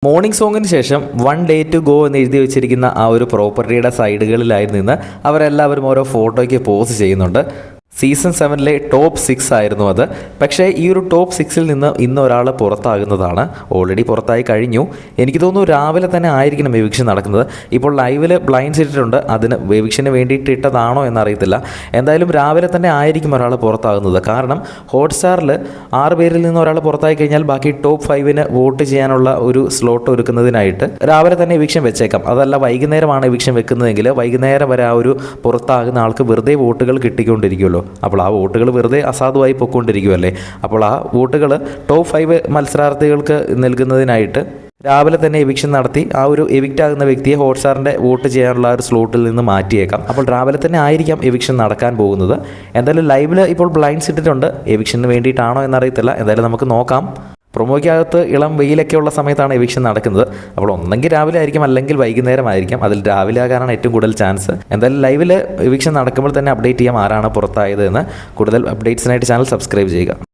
Morning സോങ്ങിന് ശേഷം 1 day to go എന്ന് എഴുതി വെച്ചിരിക്കുന്ന ആ ഒരു പ്രോപ്പർട്ടിയുടെ സൈഡുകളിലായി നിന്ന് അവരെല്ലാവരും ഓരോ ഫോട്ടോയ്ക്ക് പോസ്റ്റ് ചെയ്യുന്നുണ്ട്. സീസൺ 7 ടോപ്പ് 6 ആയിരുന്നു അത്. പക്ഷേ ഈ ഒരു ടോപ്പ് 6 നിന്ന് ഇന്ന് ഒരാൾ പുറത്താകുന്നതാണ്. ഓൾറെഡി പുറത്തായി കഴിഞ്ഞു. എനിക്ക് തോന്നുന്നു രാവിലെ തന്നെ ആയിരിക്കണം എവിക്ഷൻ നടക്കുന്നത്. ഇപ്പോൾ ലൈവിൽ ബ്ലൈൻഡ്സ് ഇട്ടിട്ടുണ്ട്. അതിന് എവിക്ഷന് വേണ്ടിയിട്ട് ഇട്ടതാണോ എന്നറിയത്തില്ല. എന്തായാലും രാവിലെ തന്നെ ആയിരിക്കും ഒരാൾ പുറത്താകുന്നത്. കാരണം ഹോട്ട്സ്റ്റാറിൽ 6 പേരിൽ നിന്ന് ഒരാൾ പുറത്തായി കഴിഞ്ഞാൽ ബാക്കി ടോപ്പ് 5 വോട്ട് ചെയ്യാനുള്ള ഒരു സ്ലോട്ട് ഒരുക്കുന്നതിനായിട്ട് രാവിലെ തന്നെ എവിക്ഷൻ വെച്ചേക്കാം. അതല്ല വൈകുന്നേരമാണ് എവിക്ഷൻ വെക്കുന്നതെങ്കിൽ വൈകുന്നേരം വരെ ആ ഒരു പുറത്താകുന്ന ആൾക്ക് വെറുതെ വോട്ടുകൾ കിട്ടിക്കൊണ്ടിരിക്കുമല്ലോ. അപ്പോൾ ആ വോട്ടുകൾ വെറുതെ അസാധുവായി പൊയ്ക്കൊണ്ടിരിക്കുമല്ലേ. അപ്പോൾ ആ വോട്ടുകൾ ടോപ്പ് 5 മത്സരാർത്ഥികൾക്ക് നൽകുന്നതിനായിട്ട് രാവിലെ തന്നെ എവിക്ഷൻ നടത്തി ആ ഒരു എവിക്റ്റ് ആകുന്ന വ്യക്തിയെ ഹോട്ട്സ്റ്റാറിൻ്റെ വോട്ട് ചെയ്യാനുള്ള ഒരു സ്ലോട്ടിൽ നിന്ന് മാറ്റിയേക്കാം. അപ്പോൾ രാവിലെ തന്നെ ആയിരിക്കാം എവിക്ഷൻ നടക്കാൻ പോകുന്നത്. എന്തായാലും ലൈവിൽ ഇപ്പോൾ ബ്ലൈൻഡ്സ് ഇട്ടിട്ടുണ്ട്. എവിക്ഷന് വേണ്ടിയിട്ടാണോ എന്നറിയത്തില്ല. എന്തായാലും നമുക്ക് നോക്കാം. പ്രൊമോയ്ക്കകത്ത് ഇളം വെയിലൊക്കെ ഉള്ള സമയത്താണ് എവിക്ഷൻ നടക്കുന്നത്. അപ്പോൾ ഒന്നെങ്കിൽ രാവിലെ ആയിരിക്കും, അല്ലെങ്കിൽ വൈകുന്നേരം ആയിരിക്കും. അതിൽ രാവിലെ ആകാനാണ് ഏറ്റവും കൂടുതൽ ചാൻസ്. എന്തായാലും ലൈവിൽ എവിക്ഷൻ നടക്കുമ്പോൾ തന്നെ അപ്ഡേറ്റ് ചെയ്യാം ആരാണ് പുറത്തായത് എന്ന്. കൂടുതൽ അപ്ഡേറ്റ്സിനായിട്ട് ചാനൽ സബ്സ്ക്രൈബ് ചെയ്യുക.